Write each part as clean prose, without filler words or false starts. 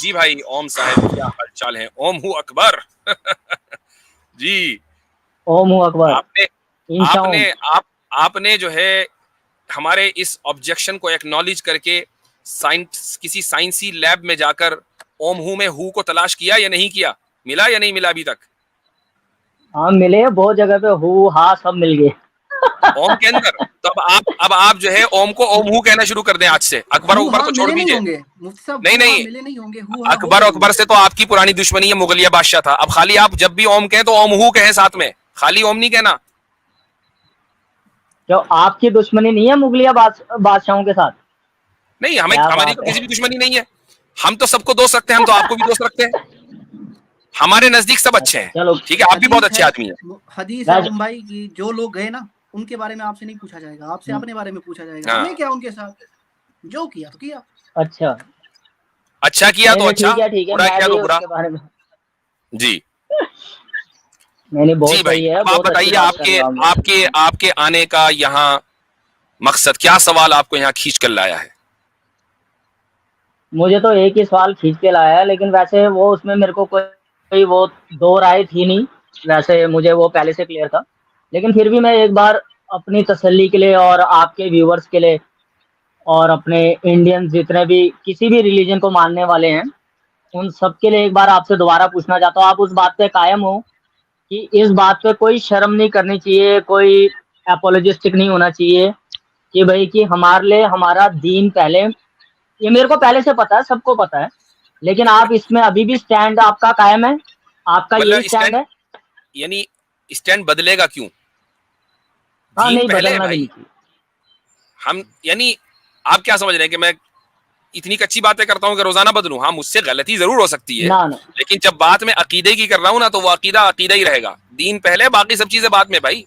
जी भाई ओम साहब, क्या हाल चाल है? ओम हूँ अकबर। जी। ओम हूँ अकबर। आपने इंशा ओम। आपने आप आपने जो है हमारे इस ऑब्जेक्शन को एक्नॉलेज करके किसी साइंसी लैब में जाकर ओम हूँ में हु को तलाश किया या नहीं किया? मिला या नहीं मिला अभी तक? हाँ मिले, बहुत जगह पे हु हा सब मिल गए। ओम के अंदर? तो अब आप जो है ओम को ओम हु कहना शुरू कर दें आज से। अकबर हु अकबर हा तो छोड़ मिले नहीं दीजिए। होंगे मुफ्ती साहब, नहीं हु हा नहीं, मिले नहीं होंगे, हु हा हो अकबर जाएंगे। अकबर से तो आपकी पुरानी दुश्मनी है, मुगलिया बादशाह था। अब खाली आप जब भी ओम कहें तो ओम हु कहें साथ में, खाली ओम नहीं कहना। जो आपकी दुश्मनी नहीं है मुगलिया बादशाहों के साथ? नहीं, हमें क्या हमारी तो बात है। किसी भी दुश्मनी नहीं है। हम तो सबको दोस्त रखते हैं, हम तो आपको भी दोस्त रखते हैं। हमारे नजदीक सब अच्छे अच्छा हैं। चलो। ठीक है, आप भी बहुत हदीस अच्छे है, आदमी हैं। हदीस है मैं ओम भाई की जो लोग गए ना उनके बारे में आपसे नहीं पूछा जाएगा, आपसे अपने बारे में पूछा जाएगा। हाँ, हमें क्या उनके साथ, जो किया तो किया। अच्छा। अच्छा किया नहीं तो नहीं, अच्छा, ठीक है, बुरा मैं किया तो भी बुरा। उसके बारे में। जी। नहीं नहीं, जी बहुत भाई, सही है, अब आप बहुत अच्छी बताइए, बात कर आपके रहे हो आप लोग। आपके आपके आने का यहाँ मकसद क्या? सवाल आपको यहाँ खींच कर लाया है? मुझे तो एक ही सवाल खींच के लाया है, लेकिन वैसे वो उसमें मेरे को कोई वो दो राय थी नहीं। वैसे मुझे वो पहले से क्लियर था, लेकिन फिर भी मैं एक बार अपनी तसल्ली के लिए और आपके व्यूवर्स के लिए और अपने इंडियंस जितने भी किसी भी रिलीजन को मानने वाले हैं, उन सबके लिए एक बार आपसे दोबारा पूछना चाहता हूँ, आप उस बात पे कायम हो कि इस बात पे कोई शर्म नहीं करनी चाहिए, कोई एपोलॉजिस्टिक नहीं होना चाहिए कि भाई कि हमारे लिए हमारा दीन पहले। ये मेरे को पहले से पता है, सबको पता है, लेकिन आप इसमें अभी भी स्टैंड आपका कायम है, आपका यही मतलब स्टैंड स्टैंड, है। यानी स्टैंड बदलेगा क्यों? हाँ, दीन नहीं पहले है बदलना भी भाई। नहीं चाहिए। हम यानी आप क्या समझ रहे हैं कि मैं इतनी कच्ची बातें करता हूं कि रोजाना बदलूं? हाँ, मुझसे गलती जरूर हो सकती है, ना ना। लेकिन जब बात में अकीदे की कर रहा हूं ना, तो वो अकीदा अकीदा ही रहेगा। दीन पहले, बाकी सब चीजें बाद में भाई।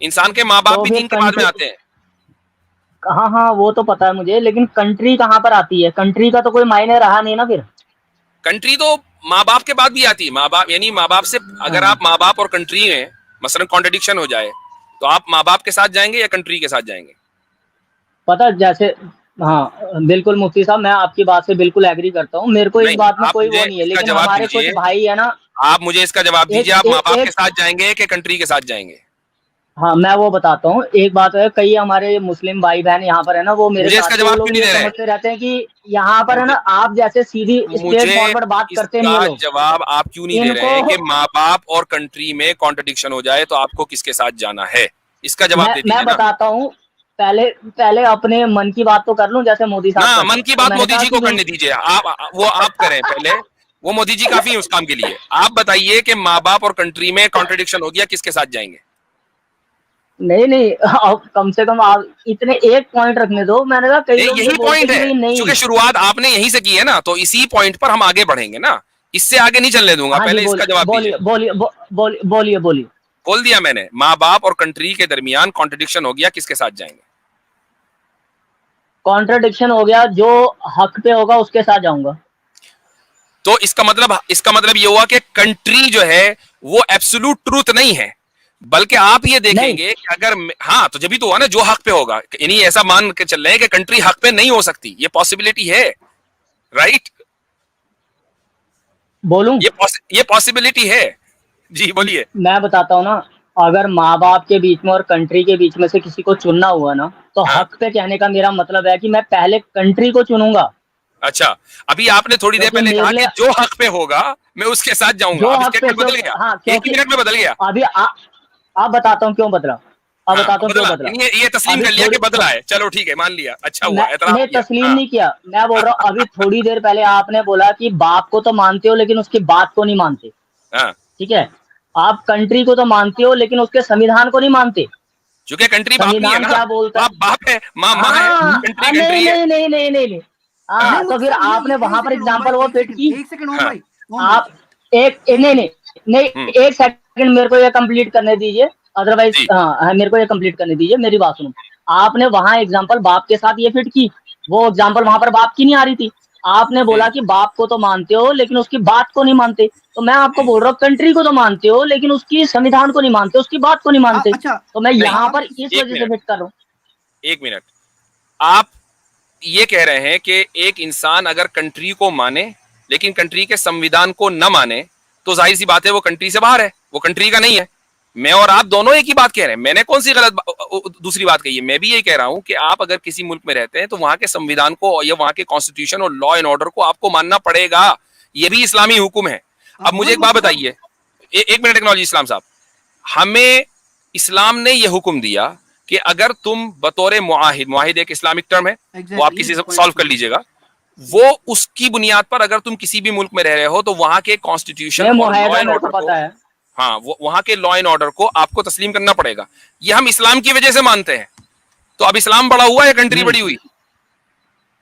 इंसान के माँ बाप तो भी फिर दीन के बाद में कंट्री। आते हैं। हाँ हाँ, वो तो पता है मुझे, लेकिन कंट्री कहाँ पर आती है? कंट्री का तो कोई मायने रहा नहीं ना फिर। कंट्री तो माँ बाप के बाद भी आती है। माँ बाप यानी माँ बाप से, अगर हाँ, आप माँ बाप और कंट्री में मसलन कॉन्ट्रडिक्शन हो जाए, तो आप माँ बाप के साथ जाएंगे या कंट्री के साथ जाएंगे? पता जैसे। हाँ बिल्कुल मुफ्ती साहब, मैं आपकी बात से बिल्कुल एग्री करता हूँ, मेरे को इस नहीं, बात में आप कोई मुझे वो नहीं है, इसका लेकिन जवाब हमारे कुछ दीजिए। भाई है ना। आप मुझे इसका जवाब एक दीजिए, आप माँ एक बाप के एक साथ जाएंगे कि कंट्री के साथ जाएंगे? हाँ मैं वो बताता हूँ, एक बात है, कई हमारे मुस्लिम भाई बहन यहाँ पर है ना, वो मेरे मुझे साथ इसका के, वो जवाब क्यों लोग नहीं ये दे रहे? समझते रहते हैं कि यहाँ पर है ना, मुझे आप जैसे सीधी स्ट्रेट मुझे फॉरवर्ड बात करते नहीं इसका है लोग। जवाब आप क्यों नहीं दे रहे इनको हैं कि माँ बाप और कंट्री में कॉन्ट्रडिक्शन हो जाए तो आपको किसके साथ जाना है? इसका जवाब दे मैं दीजिए ना। बताता हूँ। पहले पहले अपने मन की बात तो कर लूं, जैसे मोदी ना, साहब करते मन हैं, की तो बात मैंने मोदी कहा जी कि को भाई। करने दीजिए। वो आप करें पहले। वो मोदी जी काफी है उस काम के लिए। आप बताइए कि माँ बाप और कंट्री में कॉन्ट्रडिक्शन हो गया, किसके साथ जाएंगे? नहीं नहीं, अब कम से कम आप इतने एक पॉइंट रखने दो, मैंने कहा कई लोग ये यही बोलते पॉइंट कि है। भाई नहीं। क्योंकि शुरुआत आपने यहीं से की है ना, तो इसी पॉइंट पर हम आगे बढ़ेंगे ना। इससे आगे नहीं चलने दूंगा। हाँ जी, पहले इसका जवाब दीजिए। बोलिए बोलिए बोलिए बोलिए बोलिए। बोल दिया मैंने, माँ बाप और कंट्री के दरमियान कॉन्ट्रडिक्शन हो गया, किसके साथ जाएंगे? कॉन्ट्रडिक्शन हो गया, जो हक पे होगा उसके साथ जाऊंगा। तो इसका मतलब ये हुआ कि कंट्री जो है वो एब्सोल्यूट ट्रूथ नहीं है, बल्कि आप ये नहीं देखेंगे कि अगर हाँ, तो जब भी तो हुआ ना जो हक पे होगा। यानी ऐसा मान के चल रहे हैं कि कंट्री हक पे नहीं हो सकती, ये पॉसिबिलिटी है। राइट? बोलूं? ये पॉसिबिलिटी है। जी बोलिए। मैं बताता हूँ ना, अगर माँ बाप के बीच में और कंट्री के बीच में से किसी को चुनना हुआ ना, तो हाँ, हक पे कहने का मेरा मतलब है कि मैं पहले कंट्री को चुनूंगा। अच्छा। अभी आपने थोड़ी देर क्योंकि पहले कहा मेरे कि लिए जो हक पे होगा मैं उसके साथ जाऊंगा। जो अब हक पे, स्टेटमेंट बदल गया, हाँ एक ही क्योंकि मिनट में बदल गया। अभी आप बताता हूँ क्यों बदला। अब हाँ, बताता हूँ क्यों बदला। बदला। यानी ये तस्लीम अभी कर लिया कि थोड़ी बदला है। चलो ठीक है, मान लिया, अच्छा हुआ, मैं एतराफ नहीं, किया। तस्लीम हाँ, नहीं किया, मैं बोल रहा हूँ अभी थोड़ी देर पहले आपने बोला कि बाप को तो मानते हो लेकिन उसकी बात को नहीं मानते। हाँ। ठीक है। आप कंट्री को तो मानते हो लेकिन उसके संविधान को नहीं मानते। चूंकि कंट्री बाप नहीं है संविधान ना, क्या बोलता है? बाप बाप है, माँ माँ है, हाँ कंट्री नहीं कंट्री है। नहीं नहीं नहीं नहीं नहीं। हाँ, हाँ नहीं तो मुफ्ती फिर साहब, आपने एक वहां पर सेकंड ओम भाई, एग्जांपल वो एक फिट सेकंड, की। एक सेकंड ओम हाँ। भाई, ओम भाई, आप एक नहीं नहीं सेकंड। नहीं, एक सेकंड मेरे को ये कंप्लीट करने दीजिए। अदरवाइज जी। हाँ, मेरे को ये कंप्लीट करने दीजिए, मेरी बात सुनो। आपने वहां एग्जांपल बाप के साथ ये फिट की, वो एग्जांपल वहां पर बाप की नहीं आ रही थी। आपने बोला कि बाप को तो मानते हो लेकिन उसकी बात को नहीं मानते, तो मैं आपको बोल रहा हूँ कंट्री को तो मानते हो लेकिन उसकी संविधान को नहीं मानते, उसकी बात को नहीं मानते, अच्छा, तो मैं नहीं, यहाँ आप पर इस एक वजह से मिनट, फिट कर रहा हूँ। एक मिनट। आप ये कह रहे हैं कि एक इंसान अगर कंट्री को माने लेकिन कंट्री के संविधान को न माने तो जाहिर सी बात है वो कंट्री से बाहर है, वो कंट्री का नहीं है। मैं और आप दोनों एक ही बात कह रहे हैं, मैंने कौन सी गलत दूसरी बात कही है? मैं भी यही कह रहा हूं कि आप अगर किसी मुल्क में रहते हैं तो वहां के संविधान को या वहां के कॉन्स्टिट्यूशन और लॉ एंड ऑर्डर को आपको मानना पड़ेगा, ये भी इस्लामी हुक्म है। अब मुझे एक बात बताइए, एक मिनट टेक्नोलॉजी इस्लाम साहब, हमें इस्लाम ने यह हुक्म दिया कि अगर तुम बतौर मुआहिद, मुआहिद एक इस्लामिक टर्म है, वो आप किसी से सॉल्व कर लीजिएगा, वो उसकी बुनियाद पर अगर तुम किसी भी मुल्क में रह रहे हो तो वहां के कॉन्स्टिट्यूशन और लॉ एंड ऑर्डर को, हाँ, वो वहां के लॉ एंड ऑर्डर को आपको तस्लीम करना पड़ेगा। ये हम इस्लाम की वजह से मानते हैं। तो अब इस्लाम बड़ा हुआ या कंट्री बड़ी हुई?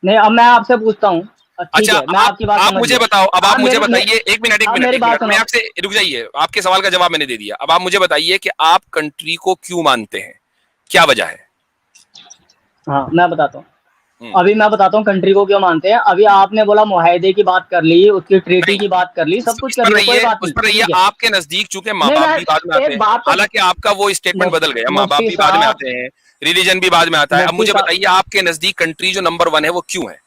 नहीं, अब मैं आपसे पूछता हूँ। अच्छा, आप मुझे बताओ, अब आप मुझे बताइए, एक मिनट मैं आपसे, रुक जाइए, आपके सवाल का जवाब मैंने दे दिया। अब आप मुझे बताइए कि आप कंट्री को क्यों मानते हैं, क्या वजह है? हाँ, मैं बताता हूँ। अभी मैं बताता हूँ कंट्री को क्यों मानते हैं। अभी आपने बोला मुआहिदे की बात कर ली, उसकी ट्रीटी की बात कर ली, सब कुछ कर ली, कोई बात नहीं। आपके नजदीक चूंकि माँ बाप भी बाद में आते हैं, हालांकि आपका वो स्टेटमेंट बदल गया, माँ बाप भी बाद में आते हैं, रिलीजन भी बाद में आता है। अब मुझे बताइए आपके नजदीक कंट्री जो नंबर 1 है वो क्यों है?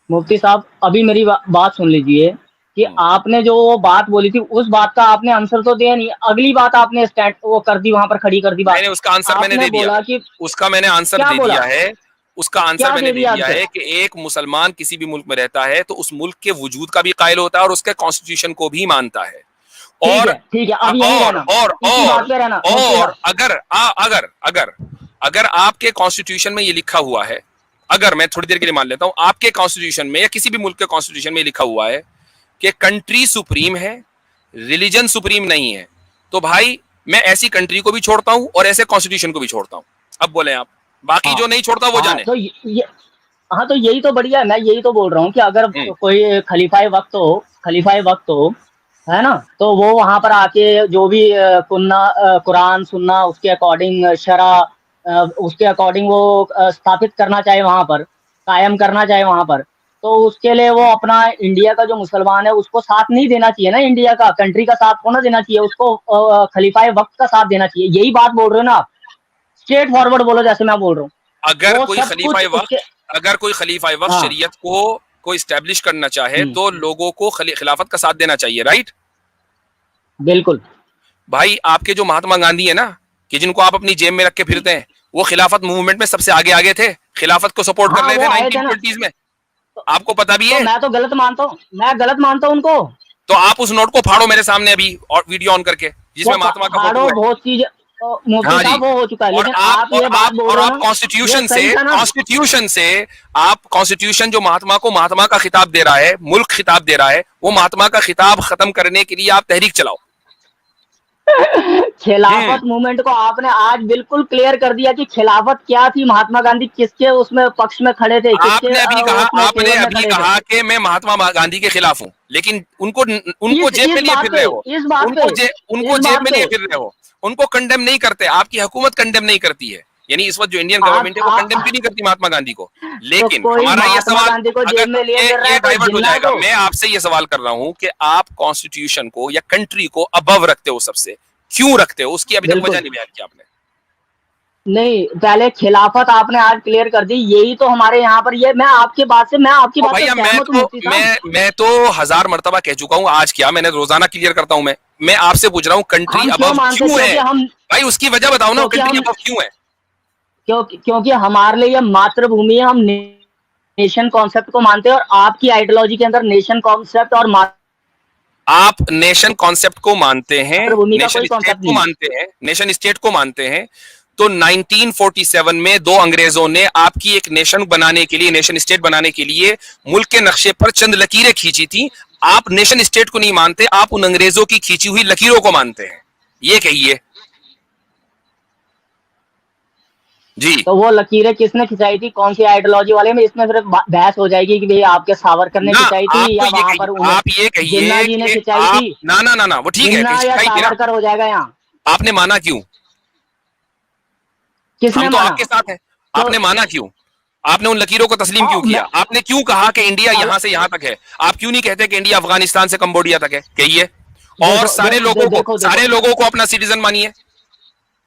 मुफ्ती साहब, अभी मेरी बात सुन लीजिए कि आपने जो वो बात बोली थी उस बात का आपने आंसर तो दिया नहीं। अगली बात आपने स्टैंड वो कर दी, वहां पर खड़ी कर दी बात। उसका आंसर मैंने दे दिया, उसका मैंने आंसर दे दिया है, उसका आंसर मैंने दे दिया है कि एक मुसलमान किसी भी मुल्क में रहता है तो उस मुल्क के वजूद का भी कायल होता है और उसके कॉन्स्टिट्यूशन को भी मानता है। और ठीक है, अब यही रहना। और अगर आपके कॉन्स्टिट्यूशन में ये लिखा हुआ है, अगर मैं थोड़ी देर के लिए मान लेता हूं, आपके कॉन्स्टिट्यूशन में या किसी भी मुल्क के कॉन्स्टिट्यूशन में लिखा हुआ है कि कंट्री सुप्रीम है, रिलीजन सुप्रीम नहीं है, तो भाई मैं ऐसी कंट्री को भी छोड़ता हूं और ऐसे कॉन्स्टिट्यूशन को भी छोड़ता हूं। अब बोले आप, बाकी जो नहीं छोड़ता वो जाने। तो यही तो बढ़िया है। मैं यही तो बोल रहा हूँ कि अगर कोई खलीफाए वक्त हो, है ना, तो वो वहां पर आके जो भी कुरान सुन्ना उसके अकॉर्डिंग शरा उसके अकॉर्डिंग वो स्थापित करना चाहे, वहां पर कायम करना चाहे वहां पर, तो उसके लिए वो अपना इंडिया का जो मुसलमान है उसको साथ नहीं देना चाहिए ना, इंडिया का कंट्री का साथ होना देना चाहिए, उसको खलीफाए वक्त का साथ देना चाहिए। यही बात बोल रहे हो ना आप? स्ट्रेट फॉरवर्ड बोलो जैसे मैं बोल रहा हूँ। अगर कोई खलीफाए वक्त शरीयत को इस्टेब्लिश करना चाहे तो लोगों को खिलाफत का साथ देना चाहिए, राइट? बिल्कुल भाई, आपके जो महात्मा गांधी है ना, कि जिनको आप अपनी जेब में रख के फिरते हैं, वो खिलाफत मूवमेंट में सबसे आगे थे, खिलाफत को सपोर्ट कर रहे थे 1920s में। आपको पता भी है। तो मैं तो गलत मानता हूँ उनको। तो आप उस नोट को फाड़ो मेरे सामने अभी और वीडियो ऑन करके, जिसमें महात्मा का फोटो है। बहुत चीज वो हो चुका है, लेकिन आप कॉन्स्टिट्यूशन जो महात्मा को महात्मा का खिताब दे रहा है, मुल्क खिताब दे रहा है, वो महात्मा का खिताब खत्म करने के लिए आप तहरीक चलाओ। खिलाफत मूवमेंट को आपने आज बिल्कुल क्लियर कर दिया कि खिलाफत क्या थी, महात्मा गांधी किसके उसमें पक्ष में खड़े थे। आपने अभी कहा कि मैं महात्मा गांधी के खिलाफ हूँ, लेकिन उनको जेब में लिए फिर रहे हो, उनको जेब में लिए फिर रहे हो, उनको कंडेम नहीं करते, आपकी हुकूमत कंडेम नहीं करती है। यानी इस वक्त जो इंडियन गवर्नमेंट है वो कंडेम क्यों नहीं करती महात्मा गांधी को? लेकिन हमारा ये सवाल ये डाइवर्ट हो जाएगा। मैं आपसे ये सवाल कर रहा हूं कि आप कॉन्स्टिट्यूशन को या कंट्री को अबव रखते हो, सबसे क्यों रखते हो? उसकी अभी तक वजह नहीं बयान की आपने। नहीं, पहले खिलाफत आपने आज क्लियर कर दी, यही तो हमारे यहाँ पर ये मैं आपकी बात से भैया मैं तो 1000 मरतबा कह चुका हूँ, आज क्या मैंने रोजाना क्लियर करता हूँ। मैं आपसे पूछ रहा हूँ कंट्री अबव क्यों है? भाई उसकी वजह बताओ ना, कंट्री अबव क्यों है? क्योंकि हमारे लिए मातृभूमि है, हम नेशन कॉन्सेप्ट को मानते हैं, और आपकी आइडियोलॉजी के अंदर नेशन कॉन्सेप्ट और आप नेशन कॉन्सेप्ट को मानते हैं, नेशन स्टेट को मानते हैं, नेशन स्टेट को मानते हैं। तो 1947 में दो अंग्रेजों ने आपकी एक नेशन बनाने के लिए, नेशन स्टेट बनाने के लिए मुल्क के नक्शे पर चंद लकीरें खींची थी। आप नेशन स्टेट को नहीं मानते, आप उन अंग्रेजों की खींची हुई लकीरों को मानते हैं, ये कहिए जी। तो वो लकीरें किसने खिंचाई थी, कौन सी आइडियोलॉजी वाले में? इसमें सिर्फ बहस हो जाएगी कि भैया आपके सावरकर ने खिंचाई थी या वहां पर आप ये कहिए जिन्ना जी ने खिंचाई थी। ना वो ठीक है, सावरकर हो जाएगा यहाँ। आपने माना क्यों? किसने हम तो आपके साथ हैं, आपने माना क्यों? आपने उन लकीरों को तस्लीम क्यों किया? आपने क्यों कहा कि इंडिया यहां से यहां तक है? आप क्यों नहीं कहते कि इंडिया अफगानिस्तान से कंबोडिया तक है? कहिए, और सारे लोगों को अपना सिटीजन मानिए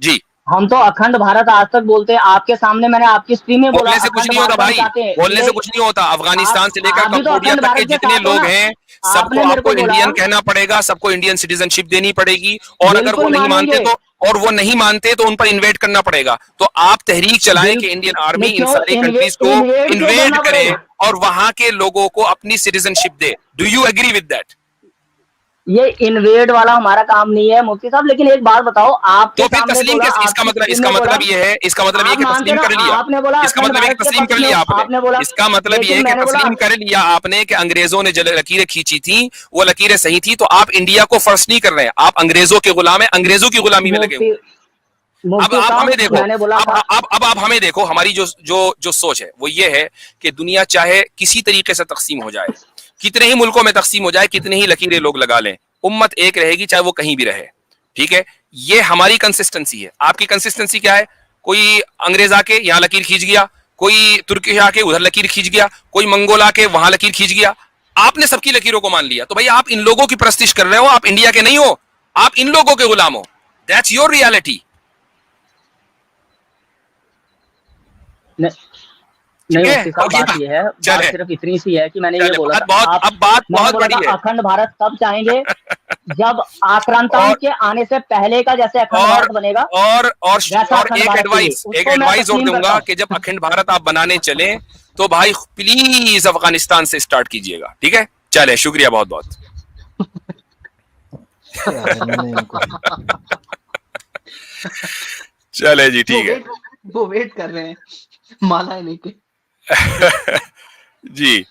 जी। हम तो अखंड भारत आज तक बोलते हैं, आपके सामने मैंने आपकी स्ट्रीम में बोला बोलने से कुछ अखंड नहीं होता भारत हम भाई, चाहते हैं। बोलने से कुछ नहीं होता। अफगानिस्तान से लेकर आप भी तो कंबोडिया अखंड तक के भारत के जितने साथ हो लोग ना। हैं, सबको आपने मेरे आपको को बोला इंडियन कहना पड़ेगा, सबको इंडियन सिटीजनशिप देनी पड़ेगी, और अगर वो बिल्कुल नहीं मानते मानेंगे। तो, और वो नहीं मानते तो उन पर इन्वेट करना पड़ेगा। तो आप तहरीक चलाएं कि इंडियन आर्मी इन क्यों सारी कंट्रीज को इन्वेड क्यों इन्वेड करना करे पड़ेगा? और वहां के लोगों को अपनी सिटीजनशिप दे। Do you agree with that? ये इन्वेड वाला हमारा काम नहीं है मुफ्ती साहब, लेकिन एक बात बताओ, तो आपके फिर सामने तस्लीम बोला, कैसे? आपकी स्ट्रीम में बोला, इसका मतलब ये आप कि मानते तस्लीम ना, कर लिया। आपने बोला इसका अखंड मतलब ये कि भारत के तस्लीम पक्ष कर में, लिया आपने। आपने बोला, इसका मतलब ये लेकिन है कि मैंने बोला तस्लीम कर लिया आपने कि अंग्रेजों ने जो लकीरें खींची थी वो लकीरें सही थी। तो आप इंडिया को फर्स्ट नहीं कर रहे हैं, आप अंग्रेजों के गुलाम हैं, अंग्रेजों की गुलामी में लगे हुए मुफ्ती हैं। अब मुफ्ती आप हमें साहब देखो, मैंने बोला था। अब आप हमें देखो, हमारी जो जो जो सोच है वो ये है कि दुनिया चाहे किसी तरीके से तकसीम हो जाए, कितने ही मुल्कों में तकसीम हो जाए, कितने ही लकीरें लोग लगा लें, उम्मत एक रहेगी चाहे वो कहीं भी रहे। ठीक है, ये हमारी कंसिस्टेंसी है। आपकी कंसिस्टेंसी क्या है? कोई अंग्रेज आके यहाँ लकीर खींच गया, कोई तुर्की आके उधर लकीर खींच गया, कोई मंगोल आके वहां लकीर खींच गया, आपने सबकी लकीरों को मान लिया। तो भाई आप इन लोगों की प्रस्तिश कर रहे हो, आप इंडिया के नहीं हो, आप इन लोगों के गुलाम हो। That's your reality. नहीं ठीक है, मुफ्ती साहब, होगी बात बात। ये है, बात चले सिर्फ इतनी सी है कि मैंने ये चले, बोला बात था, बहुत, आप अब बात मैंने बहुत बोला था बड़ी है। अखंड भारत तब चाहेंगे जब आक्रांताओं और के आने से पहले का जैसे अखंड और भारत बनेगा, और और वैसा और अखंड भारत चाहिए, एक उसको मैं एडवाइस और तस्लीम करता दूंगा हूँ। कि जब अखंड भारत आप बनाने चले तो भाई प्लीज अफगानिस्तान से स्टार्ट कीजिएगा। ठीक है, चले, शुक्रिया बहुत बहुत। चले जी, ठीक है। वो वेट कर रहे हैं माला लेके। जी।